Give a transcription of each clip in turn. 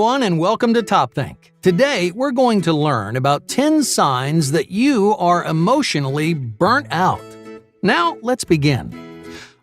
And welcome to Top Think. Today, we're going to learn about 10 signs that you are emotionally burnt out. Now, let's begin.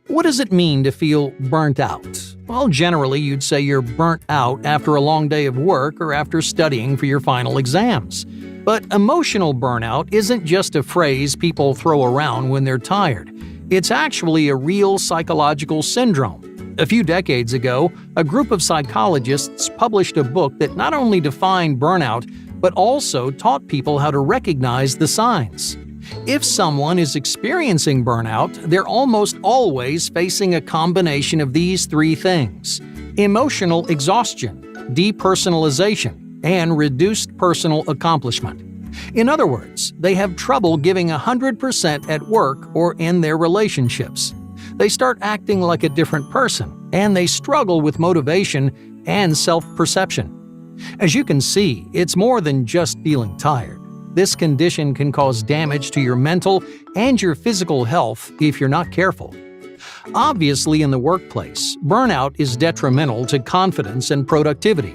What does it mean to feel burnt out? Well, generally, you'd say you're burnt out after a long day of work or after studying for your final exams. But emotional burnout isn't just a phrase people throw around when they're tired. It's actually a real psychological syndrome. A few decades ago, a group of psychologists published a book that not only defined burnout, but also taught people how to recognize the signs. If someone is experiencing burnout, they're almost always facing a combination of these three things: emotional exhaustion, depersonalization, and reduced personal accomplishment. In other words, they have trouble giving 100% at work or in their relationships. They start acting like a different person, and they struggle with motivation and self-perception. As you can see, it's more than just feeling tired. This condition can cause damage to your mental and your physical health if you're not careful. Obviously, in the workplace, burnout is detrimental to confidence and productivity.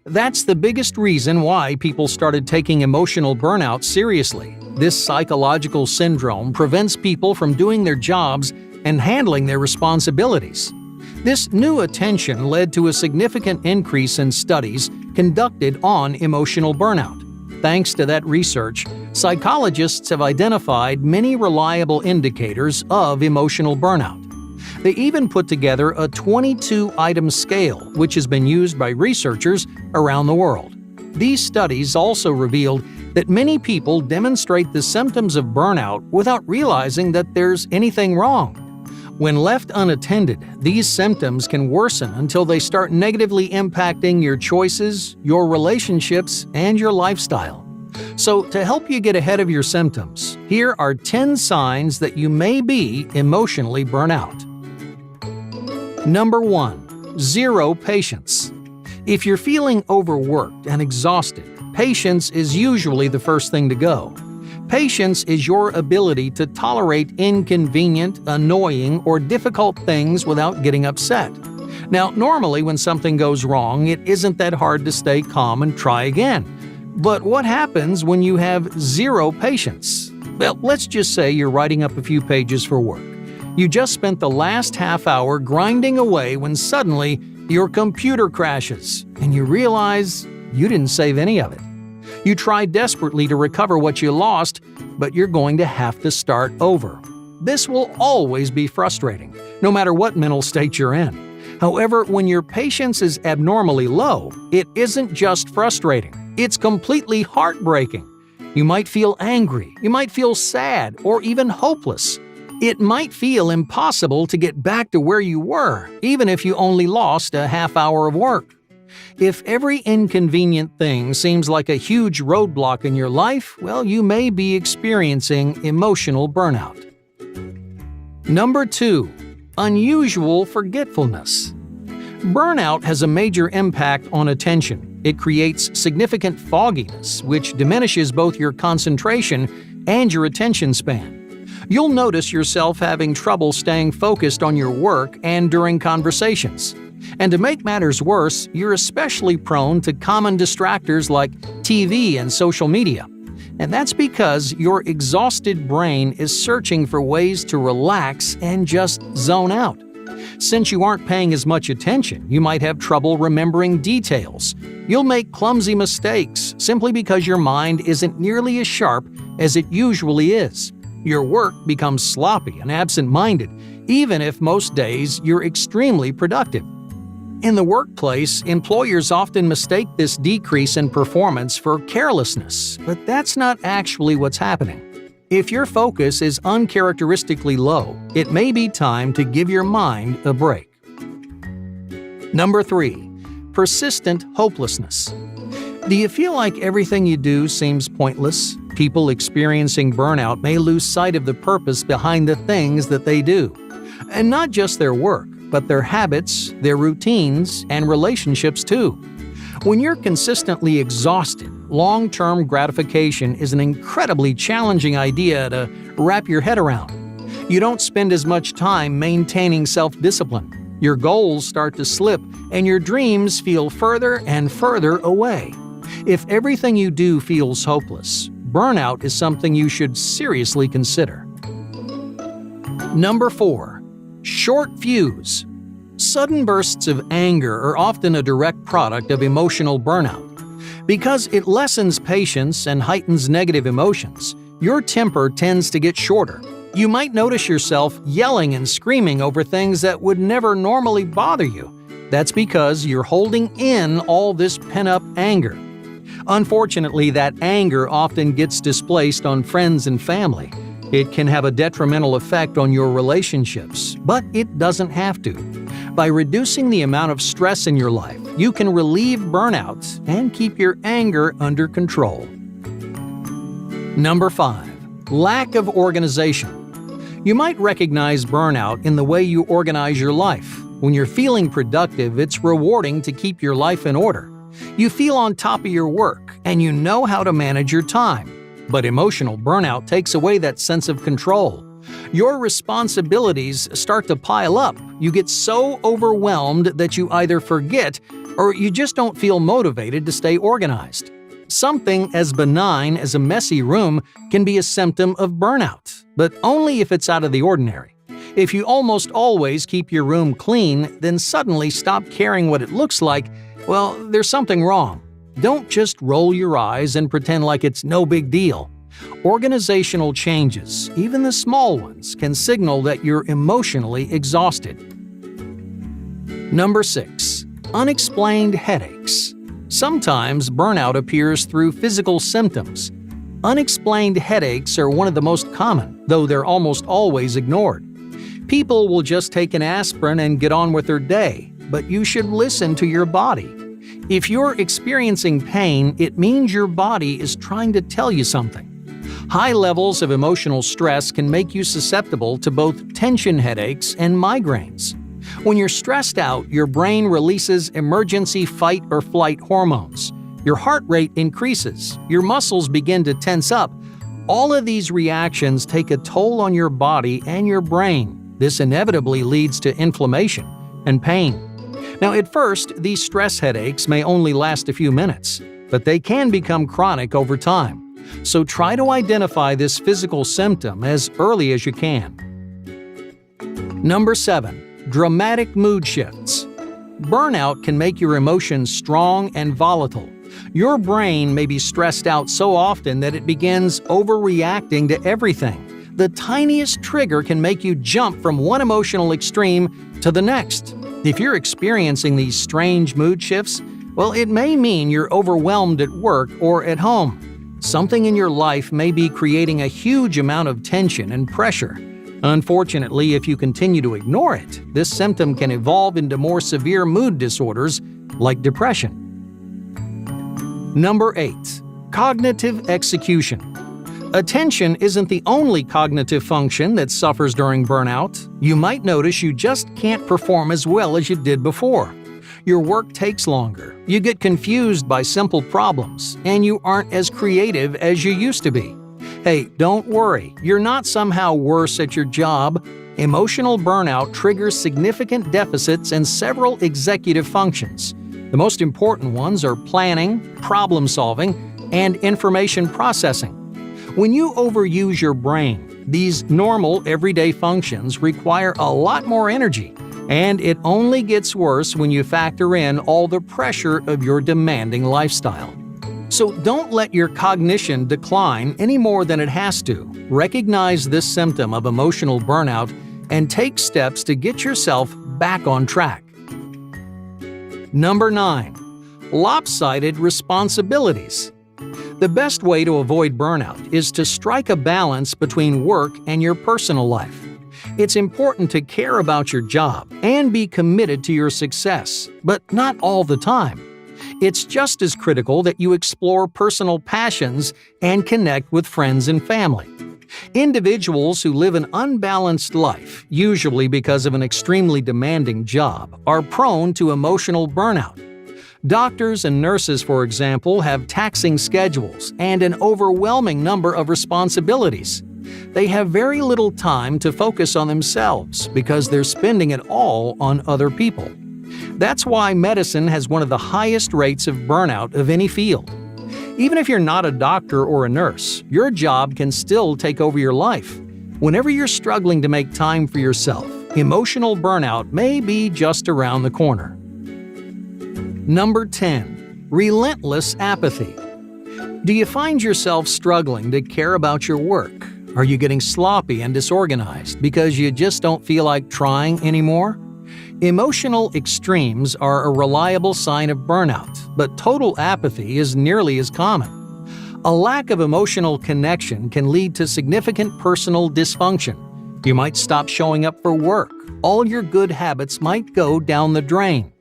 That's the biggest reason why people started taking emotional burnout seriously. This psychological syndrome prevents people from doing their jobs and handling their responsibilities. This new attention led to a significant increase in studies conducted on emotional burnout. Thanks to that research, psychologists have identified many reliable indicators of emotional burnout. They even put together a 22-item scale, which has been used by researchers around the world. These studies also revealed that many people demonstrate the symptoms of burnout without realizing that there's anything wrong. When left unattended, these symptoms can worsen until they start negatively impacting your choices, your relationships, and your lifestyle. So, to help you get ahead of your symptoms, here are 10 signs that you may be emotionally burnt out. Number 1. Zero patience. If you're feeling overworked and exhausted, patience is usually the first thing to go. Patience is your ability to tolerate inconvenient, annoying, or difficult things without getting upset. Now, normally when something goes wrong, it isn't that hard to stay calm and try again. But what happens when you have zero patience? Well, let's just say you're writing up a few pages for work. You just spent the last half hour grinding away when suddenly your computer crashes and you realize you didn't save any of it. You try desperately to recover what you lost, but you're going to have to start over. This will always be frustrating, no matter what mental state you're in. However, when your patience is abnormally low, it isn't just frustrating, it's completely heartbreaking. You might feel angry, you might feel sad, or even hopeless. It might feel impossible to get back to where you were, even if you only lost a half hour of work. If every inconvenient thing seems like a huge roadblock in your life, well, you may be experiencing emotional burnout. Number 2. Unusual forgetfulness. Burnout has a major impact on attention. It creates significant fogginess, which diminishes both your concentration and your attention span. You'll notice yourself having trouble staying focused on your work and during conversations. And to make matters worse, you're especially prone to common distractors like TV and social media. And that's because your exhausted brain is searching for ways to relax and just zone out. Since you aren't paying as much attention, you might have trouble remembering details. You'll make clumsy mistakes simply because your mind isn't nearly as sharp as it usually is. Your work becomes sloppy and absent-minded, even if most days you're extremely productive. In the workplace, employers often mistake this decrease in performance for carelessness, but that's not actually what's happening. If your focus is uncharacteristically low, it may be time to give your mind a break. Number 3. Persistent hopelessness. Do you feel like everything you do seems pointless? People experiencing burnout may lose sight of the purpose behind the things that they do. And not just their work, but their habits, their routines, and relationships too. When you're consistently exhausted, long-term gratification is an incredibly challenging idea to wrap your head around. You don't spend as much time maintaining self-discipline. Your goals start to slip, and your dreams feel further and further away. If everything you do feels hopeless, burnout is something you should seriously consider. Number 4. Short fuse. Sudden bursts of anger are often a direct product of emotional burnout. Because it lessens patience and heightens negative emotions, your temper tends to get shorter. You might notice yourself yelling and screaming over things that would never normally bother you. That's because you're holding in all this pent-up anger. Unfortunately, that anger often gets displaced on friends and family. It can have a detrimental effect on your relationships, but it doesn't have to. By reducing the amount of stress in your life, you can relieve burnout and keep your anger under control. Number 5. Lack of organization. You might recognize burnout in the way you organize your life. When you're feeling productive, it's rewarding to keep your life in order. You feel on top of your work, and you know how to manage your time. But emotional burnout takes away that sense of control. Your responsibilities start to pile up. You get so overwhelmed that you either forget or you just don't feel motivated to stay organized. Something as benign as a messy room can be a symptom of burnout, but only if it's out of the ordinary. If you almost always keep your room clean, then suddenly stop caring what it looks like, well, there's something wrong. Don't just roll your eyes and pretend like it's no big deal. Organizational changes, even the small ones, can signal that you're emotionally exhausted. Number 6. Unexplained headaches. Sometimes burnout appears through physical symptoms. Unexplained headaches are one of the most common, though they're almost always ignored. People will just take an aspirin and get on with their day, but you should listen to your body. If you're experiencing pain, it means your body is trying to tell you something. High levels of emotional stress can make you susceptible to both tension headaches and migraines. When you're stressed out, your brain releases emergency fight or flight hormones. Your heart rate increases, your muscles begin to tense up. All of these reactions take a toll on your body and your brain. This inevitably leads to inflammation and pain. Now, at first, these stress headaches may only last a few minutes, but they can become chronic over time. So try to identify this physical symptom as early as you can. Number 7. Dramatic mood shifts. Burnout can make your emotions strong and volatile. Your brain may be stressed out so often that it begins overreacting to everything. The tiniest trigger can make you jump from one emotional extreme to the next. If you're experiencing these strange mood shifts, well, it may mean you're overwhelmed at work or at home. Something in your life may be creating a huge amount of tension and pressure. Unfortunately, if you continue to ignore it, this symptom can evolve into more severe mood disorders like depression. Number 8. Cognitive execution. Attention isn't the only cognitive function that suffers during burnout. You might notice you just can't perform as well as you did before. Your work takes longer, you get confused by simple problems, and you aren't as creative as you used to be. Hey, don't worry, you're not somehow worse at your job. Emotional burnout triggers significant deficits in several executive functions. The most important ones are planning, problem solving, and information processing. When you overuse your brain, these normal everyday functions require a lot more energy, and it only gets worse when you factor in all the pressure of your demanding lifestyle. So don't let your cognition decline any more than it has to. Recognize this symptom of emotional burnout and take steps to get yourself back on track. Number 9. Lopsided responsibilities. The best way to avoid burnout is to strike a balance between work and your personal life. It's important to care about your job and be committed to your success, but not all the time. It's just as critical that you explore personal passions and connect with friends and family. Individuals who live an unbalanced life, usually because of an extremely demanding job, are prone to emotional burnout. Doctors and nurses, for example, have taxing schedules and an overwhelming number of responsibilities. They have very little time to focus on themselves because they're spending it all on other people. That's why medicine has one of the highest rates of burnout of any field. Even if you're not a doctor or a nurse, your job can still take over your life. Whenever you're struggling to make time for yourself, emotional burnout may be just around the corner. Number 10. Relentless apathy. Do you find yourself struggling to care about your work? Are you getting sloppy and disorganized because you just don't feel like trying anymore? Emotional extremes are a reliable sign of burnout, but total apathy is nearly as common. A lack of emotional connection can lead to significant personal dysfunction. You might stop showing up for work. All your good habits might go down the drain.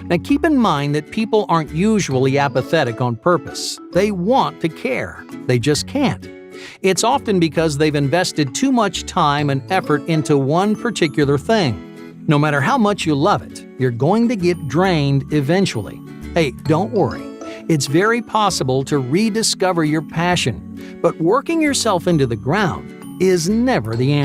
Now keep in mind that people aren't usually apathetic on purpose. They want to care. They just can't. It's often because they've invested too much time and effort into one particular thing. No matter how much you love it, you're going to get drained eventually. Hey, don't worry. It's very possible to rediscover your passion, but working yourself into the ground is never the answer.